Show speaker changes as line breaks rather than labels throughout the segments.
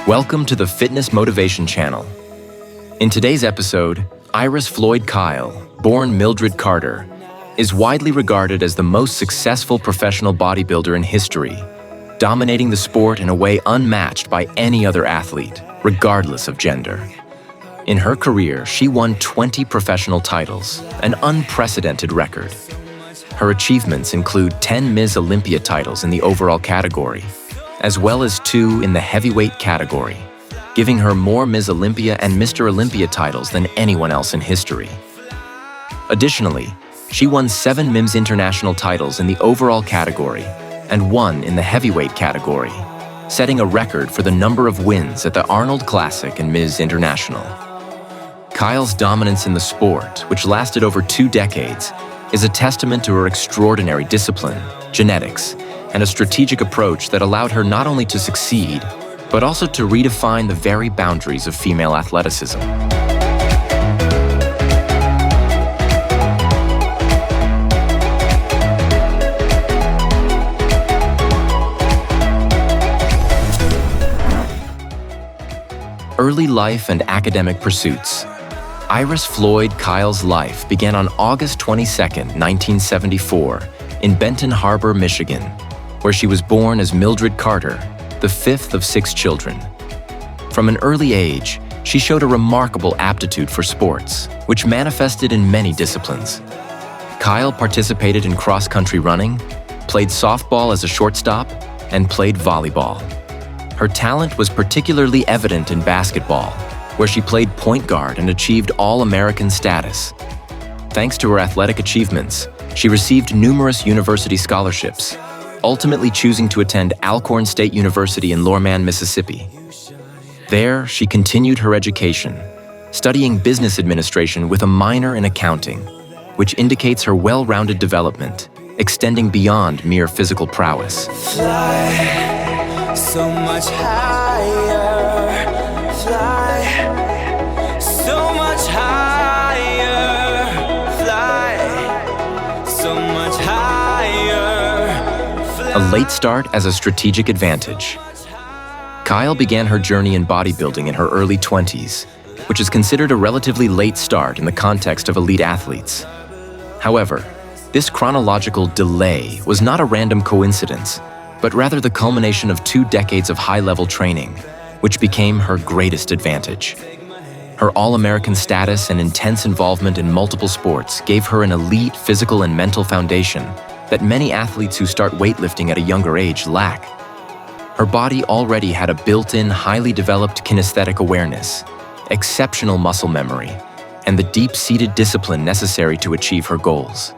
Welcome to the Fitness Motivation channel. In today's episode, Iris Floyd Kyle, born Mildred Carter, is widely regarded as the most successful professional bodybuilder in history, dominating the sport in a way unmatched by any other athlete, regardless of gender. In her career, she won 20 professional titles, an unprecedented record. Her achievements include 10 Ms. Olympia titles in the overall category, as well as 2 in the heavyweight category, giving her more Ms. Olympia and Mr. Olympia titles than anyone else in history. Additionally, she won 7 MIMS international titles in the overall category and 1 in the heavyweight category, setting a record for the number of wins at the Arnold Classic and Ms. International. Kyle's dominance in the sport, which lasted over 2 decades, is a testament to her extraordinary discipline, genetics, and a strategic approach that allowed her not only to succeed, but also to redefine the very boundaries of female athleticism. Early life and academic pursuits. Iris Floyd Kyle's life began on August 22, 1974, in Benton Harbor, Michigan, where she was born as Mildred Carter, the 5th of 6 children. From an early age, she showed a remarkable aptitude for sports, which manifested in many disciplines. Kyle participated in cross-country running, played softball as a shortstop, and played volleyball. Her talent was particularly evident in basketball, where she played point guard and achieved All-American status. Thanks to her athletic achievements, she received numerous university scholarships, ultimately choosing to attend Alcorn State University in Lorman, Mississippi. There, she continued her education, studying business administration with a minor in accounting, which indicates her well-rounded development, extending beyond mere physical prowess.
Fly so much higher, fly so much higher, fly so much higher.
A late start as a strategic advantage. Kyle began her journey in bodybuilding in her early 20s, which is considered a relatively late start in the context of elite athletes. However, this chronological delay was not a random coincidence, but rather the culmination of 2 decades of high-level training, which became her greatest advantage. Her All-American status and intense involvement in multiple sports gave her an elite physical and mental foundation that many athletes who start weightlifting at a younger age lack. Her body already had a built-in, highly developed kinesthetic awareness, exceptional muscle memory, and the deep-seated discipline necessary to achieve her goals.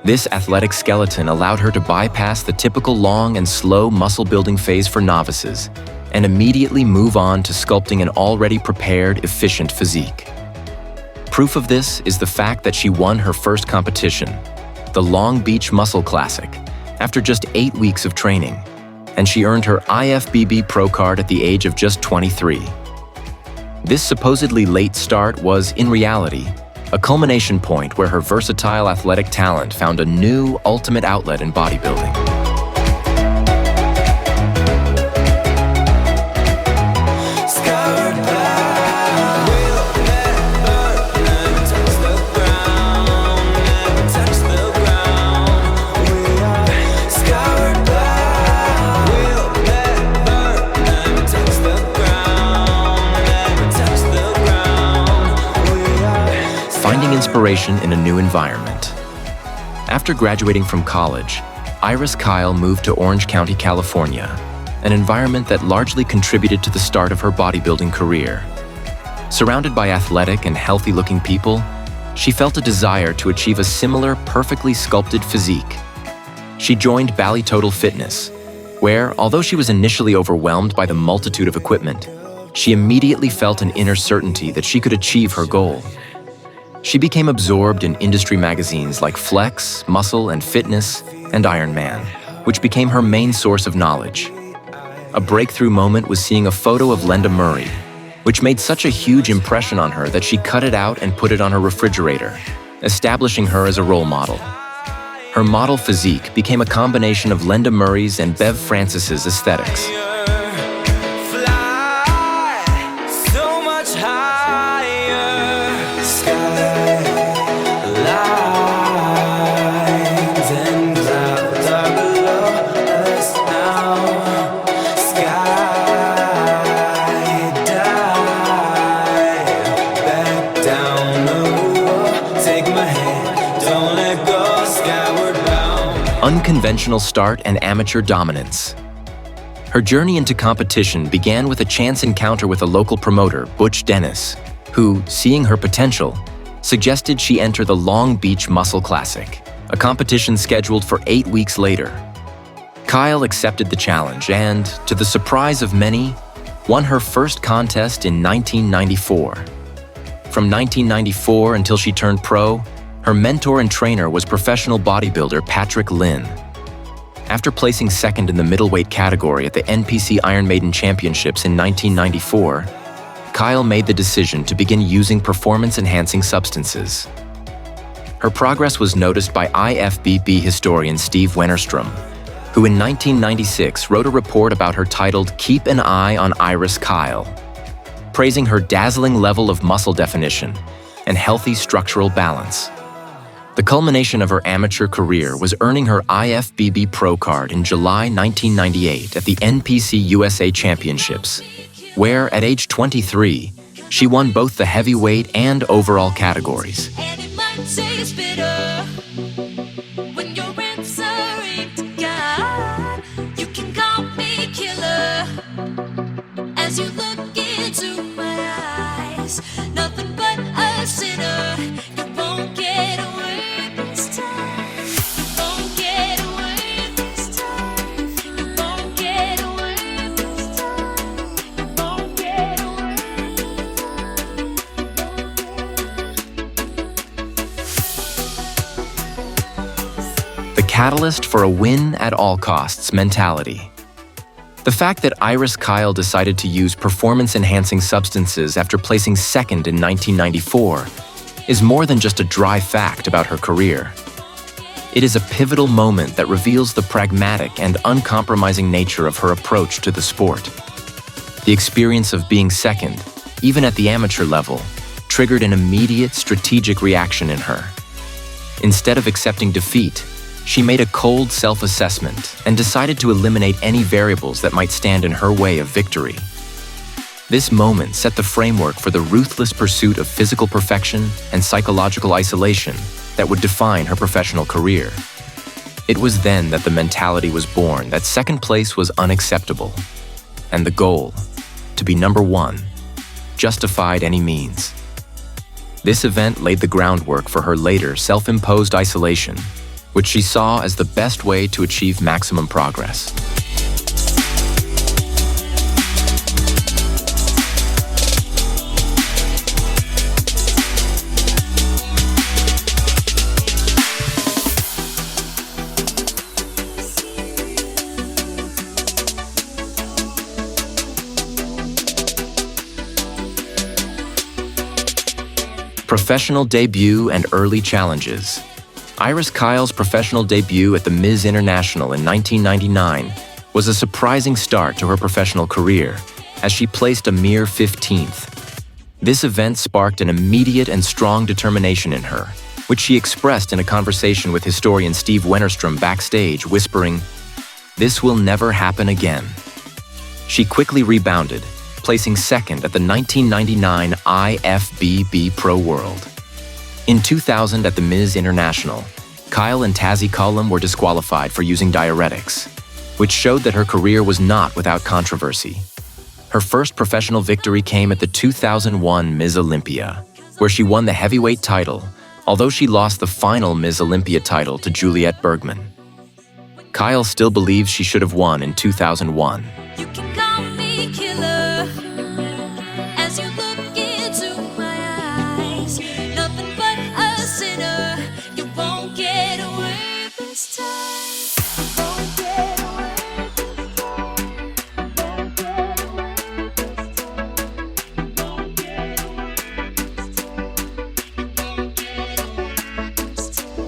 This athletic skeleton allowed her to bypass the typical long and slow muscle-building phase for novices and immediately move on to sculpting an already prepared, efficient physique. Proof of this is the fact that she won her first competition, the Long Beach Muscle Classic, after just 8 weeks of training, and she earned her IFBB Pro card at the age of just 23. This supposedly late start was, in reality, a culmination point where her versatile athletic talent found a new, ultimate outlet in bodybuilding. Finding inspiration in a new environment. After graduating from college, Iris Kyle moved to Orange County, California, an environment that largely contributed to the start of her bodybuilding career. Surrounded by athletic and healthy-looking people, she felt a desire to achieve a similar, perfectly sculpted physique. She joined Bally Total Fitness, where, although she was initially overwhelmed by the multitude of equipment, she immediately felt an inner certainty that she could achieve her goal. She became absorbed in industry magazines like Flex, Muscle and Fitness, and Iron Man, which became her main source of knowledge. A breakthrough moment was seeing a photo of Lenda Murray, which made such a huge impression on her that she cut it out and put it on her refrigerator, establishing her as a role model. Her model physique became a combination of Lenda Murray's and Bev Francis's aesthetics.
Fly
unconventional start and amateur dominance. Her journey into competition began with a chance encounter with a local promoter, Butch Dennis, who, seeing her potential, suggested she enter the Long Beach Muscle Classic, a competition scheduled for 8 weeks later. Kyle accepted the challenge and, to the surprise of many, won her first contest in 1994. From 1994 until she turned pro, her mentor and trainer was professional bodybuilder Patrick Lynn. After placing second in the middleweight category at the NPC Iron Maiden Championships in 1994, Kyle made the decision to begin using performance-enhancing substances. Her progress was noticed by IFBB historian Steve Wennerstrom, who in 1996 wrote a report about her titled "Keep an Eye on Iris Kyle," praising her dazzling level of muscle definition and healthy structural balance. The culmination of her amateur career was earning her IFBB Pro card in July 1998 at the NPC USA Championships, where at age 23, she won both the heavyweight and overall categories.
And it might taste bitter when you're answering to God. You can call me killer as you look into my eyes. Nothing but a sinner. You won't get away this time. You won't get away this time. You won't get away this time. You won't get away
The catalyst for a win at all costs mentality. The fact that Iris Kyle decided to use performance-enhancing substances after placing second in 1994 is more than just a dry fact about her career. It is a pivotal moment that reveals the pragmatic and uncompromising nature of her approach to the sport. The experience of being second, even at the amateur level, triggered an immediate strategic reaction in her. Instead of accepting defeat, she made a cold self-assessment and decided to eliminate any variables that might stand in her way of victory. This moment set the framework for the ruthless pursuit of physical perfection and psychological isolation that would define her professional career. It was then that the mentality was born that second place was unacceptable, and the goal, to be number one, justified any means. This event laid the groundwork for her later self-imposed isolation, which she saw as the best way to achieve maximum progress. Professional debut and early challenges. Iris Kyle's professional debut at the Ms. International in 1999 was a surprising start to her professional career, as she placed a mere 15th. This event sparked an immediate and strong determination in her, which she expressed in a conversation with historian Steve Wennerstrom backstage, whispering, "This will never happen again." She quickly rebounded, placing second at the 1999 IFBB Pro World. In 2000 at the Ms. International, Kyle and Tazzy Cullum were disqualified for using diuretics, which showed that her career was not without controversy. Her first professional victory came at the 2001 Ms. Olympia, where she won the heavyweight title, although she lost the final Ms. Olympia title to Juliette Bergman. Kyle still believes she should have won in 2001.
You can call me killer as you look into my eyes. Nothing but a sinner. You won't get away this time. You won't get away this time. You won't get away this time. You won't get away this time. You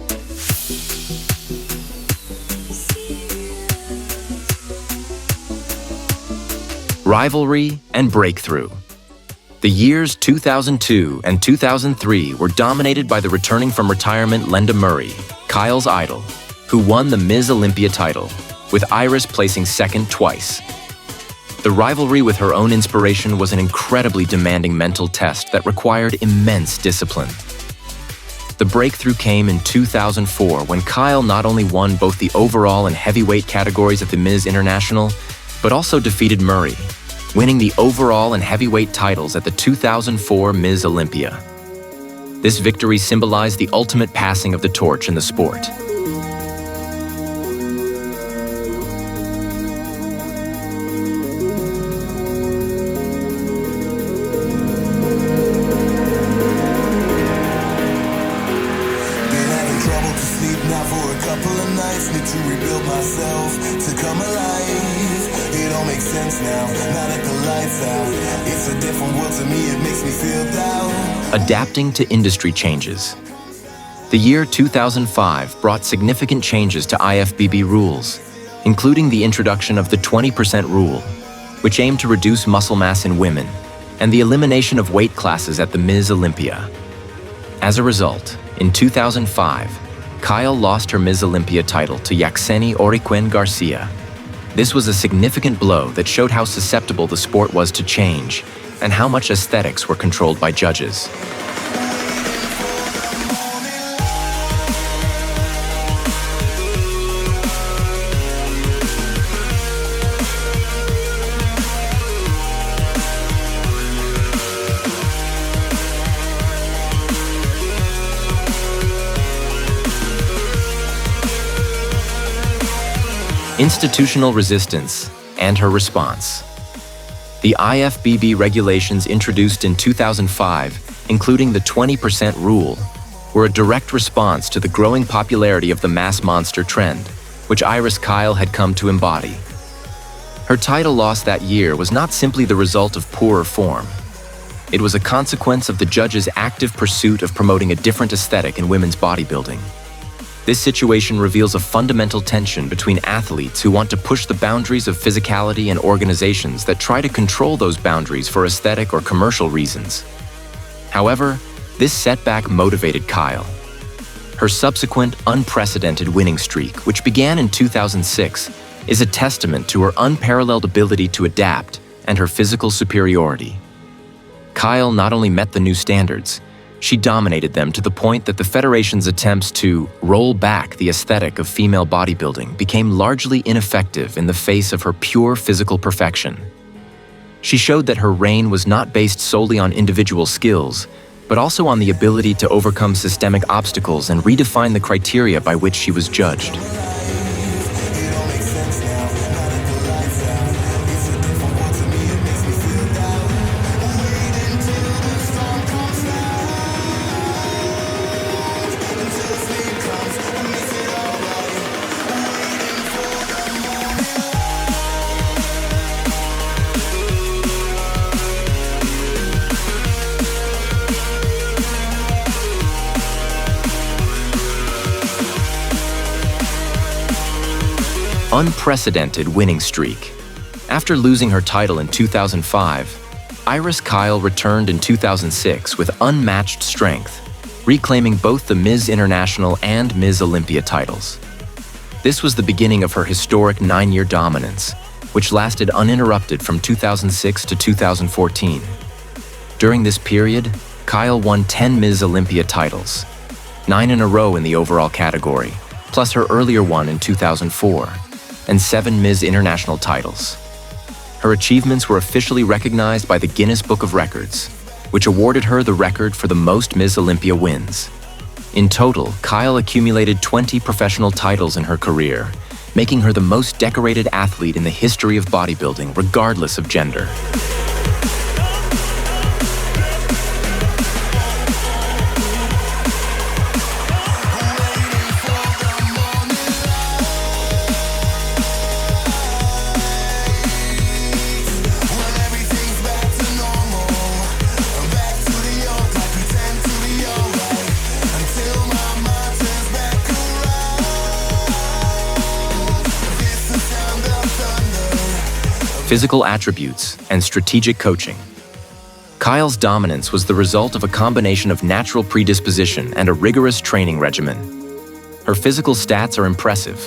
won't get away this time.
Rivalry and breakthrough. The years 2002 and 2003 were dominated by the returning from retirement Lenda Murray, Kyle's idol, who won the Ms. Olympia title, with Iris placing second twice. The rivalry with her own inspiration was an incredibly demanding mental test that required immense discipline. The breakthrough came in 2004 when Kyle not only won both the overall and heavyweight categories at the Ms. International, but also defeated Murray, winning the overall and heavyweight titles at the 2004 Ms. Olympia. This victory symbolized the ultimate passing of the torch in the sport. Adapting to industry changes. The year 2005 brought significant changes to IFBB rules, including the introduction of the 20% rule, which aimed to reduce muscle mass in women, and the elimination of weight classes at the Ms. Olympia. As a result, in 2005, Kyle lost her Ms. Olympia title to Yaxeni Oriquen Garcia. This was a significant blow that showed how susceptible the sport was to change and how much aesthetics were controlled by judges. Institutional resistance and her response. The IFBB regulations introduced in 2005, including the 20% rule, were a direct response to the growing popularity of the mass monster trend, which Iris Kyle had come to embody. Her title loss that year was not simply the result of poorer form. It was a consequence of the judges' active pursuit of promoting a different aesthetic in women's bodybuilding. This situation reveals a fundamental tension between athletes who want to push the boundaries of physicality and organizations that try to control those boundaries for aesthetic or commercial reasons. However, this setback motivated Kyle. Her subsequent, unprecedented winning streak, which began in 2006, is a testament to her unparalleled ability to adapt and her physical superiority. Kyle not only met the new standards, she dominated them to the point that the Federation's attempts to roll back the aesthetic of female bodybuilding became largely ineffective in the face of her pure physical perfection. She showed that her reign was not based solely on individual skills, but also on the ability to overcome systemic obstacles and redefine the criteria by which she was judged. Unprecedented winning streak. After losing her title in 2005, Iris Kyle returned in 2006 with unmatched strength, reclaiming both the Ms. International and Ms. Olympia titles. This was the beginning of her historic 9-year dominance, which lasted uninterrupted from 2006 to 2014. During this period, Kyle won 10 Ms. Olympia titles, 9 in a row in the overall category, plus her earlier one in 2004. And 7 Ms. International titles. Her achievements were officially recognized by the Guinness Book of Records, which awarded her the record for the most Ms. Olympia wins. In total, Kyle accumulated 20 professional titles in her career, making her the most decorated athlete in the history of bodybuilding, regardless of gender. Physical attributes and strategic coaching. Kyle's dominance was the result of a combination of natural predisposition and a rigorous training regimen. Her physical stats are impressive.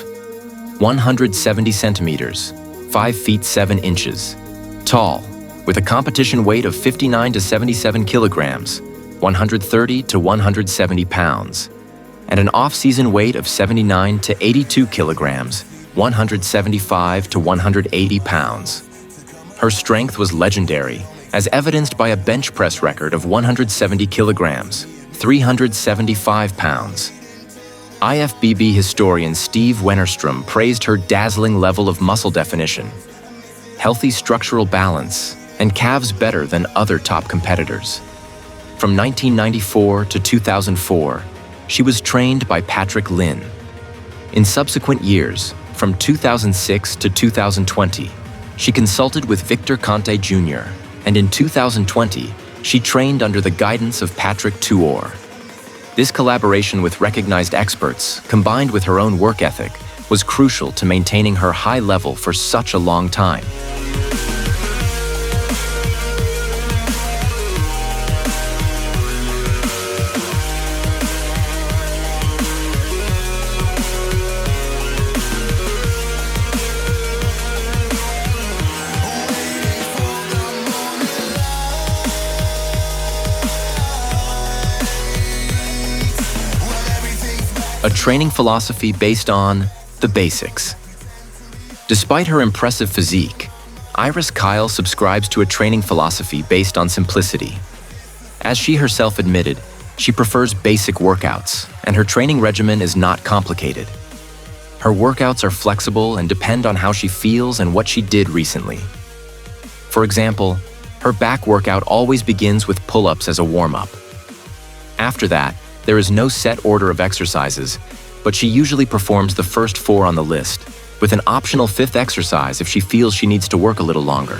170 centimeters, 5 feet 7 inches, tall, with a competition weight of 59 to 77 kilograms, 130 to 170 pounds, and an off-season weight of 79 to 82 kilograms, 175 to 180 pounds. Her strength was legendary, as evidenced by a bench press record of 170 kilograms, 375 pounds. IFBB historian Steve Wennerstrom praised her dazzling level of muscle definition, healthy structural balance, and calves better than other top competitors. From 1994 to 2004, she was trained by Patrick Lynn. In subsequent years, from 2006 to 2020, she consulted with Victor Conte Jr., and in 2020, she trained under the guidance of Patrick Tuor. This collaboration with recognized experts, combined with her own work ethic, was crucial to maintaining her high level for such a long time. A training philosophy based on the basics. Despite her impressive physique, Iris Kyle subscribes to a training philosophy based on simplicity. As she herself admitted, she prefers basic workouts, and her training regimen is not complicated. Her workouts are flexible and depend on how she feels and what she did recently. For example, her back workout always begins with pull-ups as a warm-up. After that, there is no set order of exercises, but she usually performs the first 4 on the list, with an optional 5th exercise if she feels she needs to work a little longer.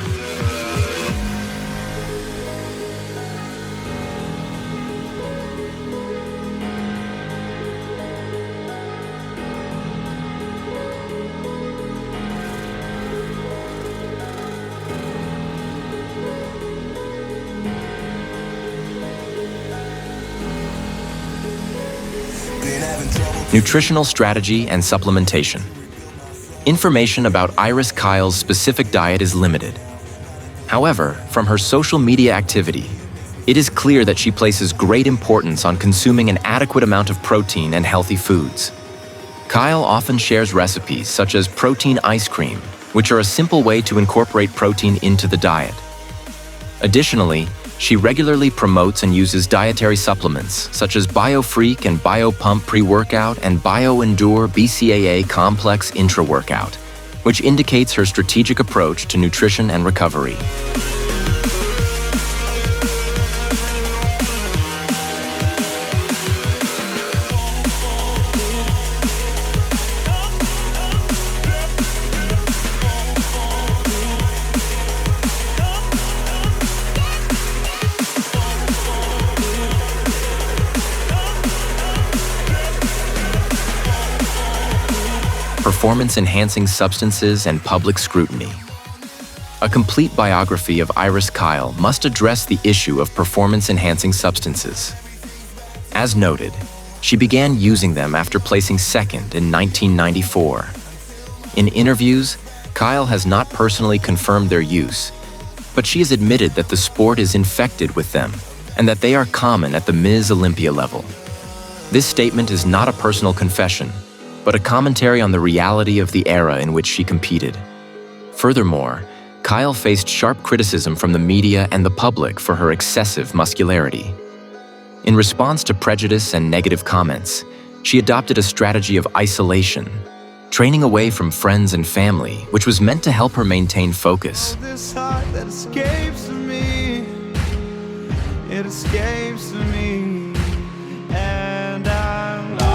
Nutritional strategy and supplementation. Information about Iris Kyle's specific diet is limited. However, from her social media activity, it is clear that she places great importance on consuming an adequate amount of protein and healthy foods. Kyle often shares recipes such as protein ice cream, which are a simple way to incorporate protein into the diet. Additionally, she regularly promotes and uses dietary supplements such as BioFreak and BioPump pre-workout and BioEndure BCAA complex intra-workout, which indicates her strategic approach to nutrition and recovery. Performance-enhancing substances and public scrutiny. A complete biography of Iris Kyle must address the issue of performance-enhancing substances. As noted, she began using them after placing second in 1994. In interviews, Kyle has not personally confirmed their use, but she has admitted that the sport is infected with them and that they are common at the Ms. Olympia level. This statement is not a personal confession, but a commentary on the reality of the era in which she competed. Furthermore, Kyle faced sharp criticism from the media and the public for her excessive muscularity. In response to prejudice and negative comments, she adopted a strategy of isolation, training away from friends and family, which was meant to help her maintain focus.
This heart that escapes me, it escapes me, and I'm lost.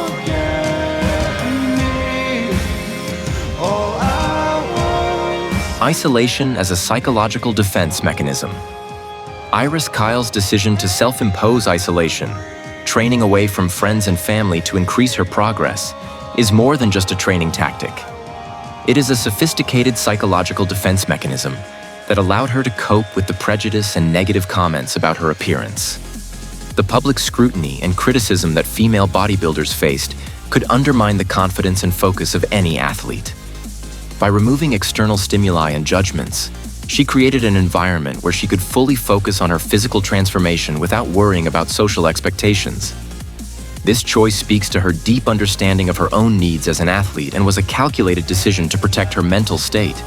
Forget me, all I want.
Isolation as a psychological defense mechanism. Iris Kyle's decision to self-impose isolation, training away from friends and family to increase her progress, is more than just a training tactic. It is a sophisticated psychological defense mechanism that allowed her to cope with the prejudice and negative comments about her appearance. The public scrutiny and criticism that female bodybuilders faced could undermine the confidence and focus of any athlete. By removing external stimuli and judgments, She created an environment where she could fully focus on her physical transformation without worrying about social expectations. This choice speaks to her deep understanding of her own needs as an athlete and was a calculated decision to protect her mental state,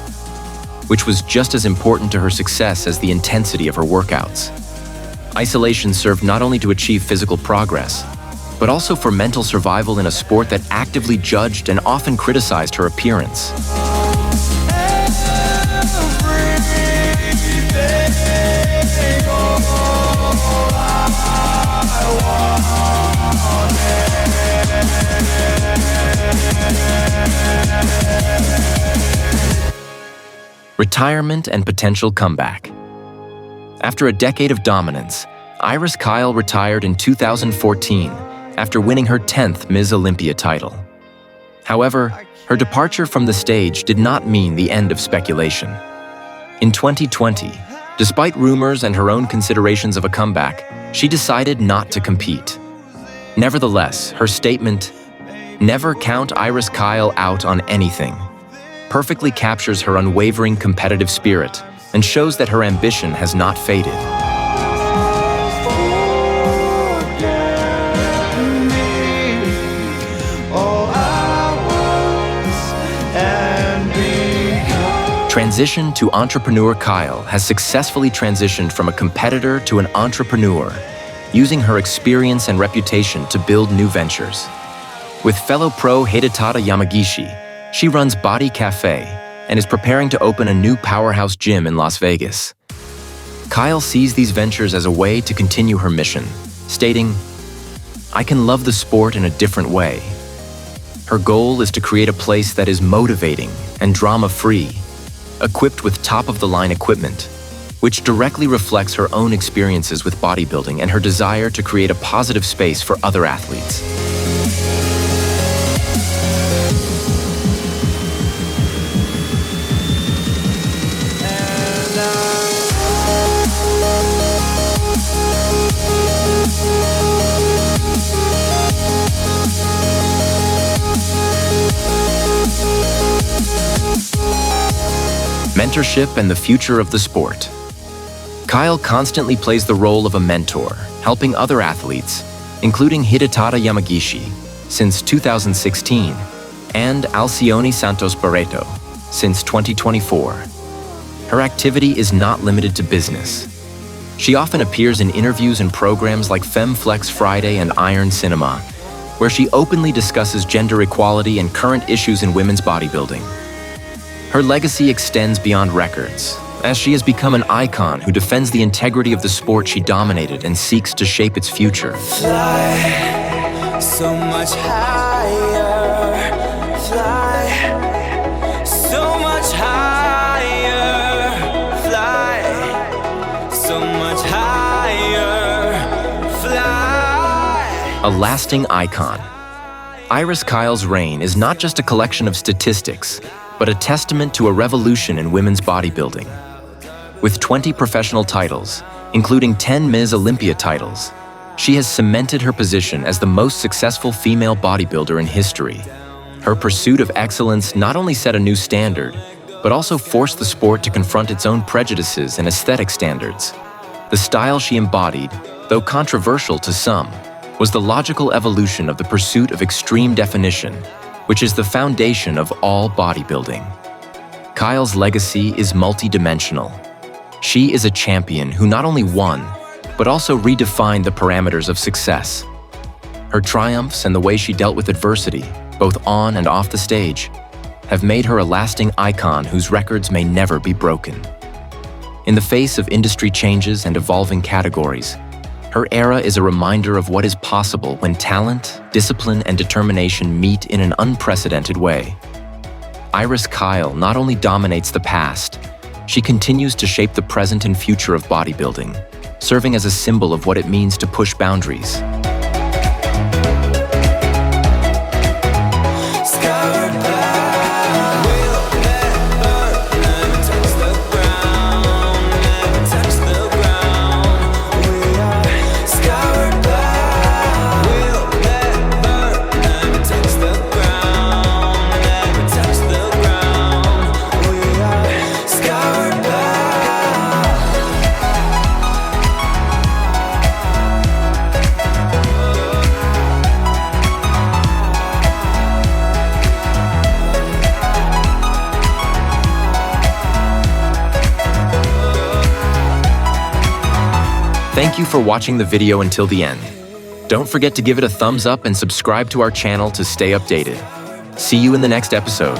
which was just as important to her success as the intensity of her workouts. Isolation served not only to achieve physical progress, but also for mental survival in a sport that actively judged and often criticized her appearance. Retirement and potential comeback. After a decade of dominance, Iris Kyle retired in 2014 after winning her 10th Ms. Olympia title. However, her departure from the stage did not mean the end of speculation. In 2020, despite rumors and her own considerations of a comeback, she decided not to compete. Nevertheless, her statement, "Never count Iris Kyle out on anything," perfectly captures her unwavering competitive spirit and shows that her ambition has not faded. Transition to entrepreneur Kyle has successfully transitioned from a competitor to an entrepreneur, using her experience and reputation to build new ventures. With fellow pro Hidetada Yamagishi, she runs Body Cafe and is preparing to open a new powerhouse gym in Las Vegas. Kyle sees these ventures as a way to continue her mission, stating, "I can love the sport in a different way." Her goal is to create a place that is motivating and drama-free, equipped with top-of-the-line equipment, which directly reflects her own experiences with bodybuilding and her desire to create a positive space for other athletes. Mentorship and the future of the sport. Kyle constantly plays the role of a mentor, helping other athletes, including Hidetada Yamagishi, since 2016, and Alcione Santos Barreto, since 2024. Her activity is not limited to business. She often appears in interviews and programs like FemFlex Friday and Iron Cinema, where she openly discusses gender equality and current issues in women's bodybuilding. Her legacy extends beyond records, as she has become an icon who defends the integrity of the sport she dominated and seeks to shape its future.
Fly so much higher, fly so much higher, fly so much higher, fly.
A lasting icon. Iris Kyle's reign is not just a collection of statistics, but a testament to a revolution in women's bodybuilding. With 20 professional titles, including 10 Ms. Olympia titles, she has cemented her position as the most successful female bodybuilder in history. Her pursuit of excellence not only set a new standard, but also forced the sport to confront its own prejudices and aesthetic standards. The style she embodied, though controversial to some, was the logical evolution of the pursuit of extreme definition, which is the foundation of all bodybuilding. Kyle's legacy is multidimensional. She is a champion who not only won, but also redefined the parameters of success. Her triumphs and the way she dealt with adversity, both on and off the stage, have made her a lasting icon whose records may never be broken. In the face of industry changes and evolving categories, her era is a reminder of what is possible when talent, discipline, and determination meet in an unprecedented way. Iris Kyle not only dominates the past, she continues to shape the present and future of bodybuilding, serving as a symbol of what it means to push boundaries. Thank you for watching the video until the end. Don't forget to give it a thumbs up and subscribe to our channel to stay updated. See you in the next episode.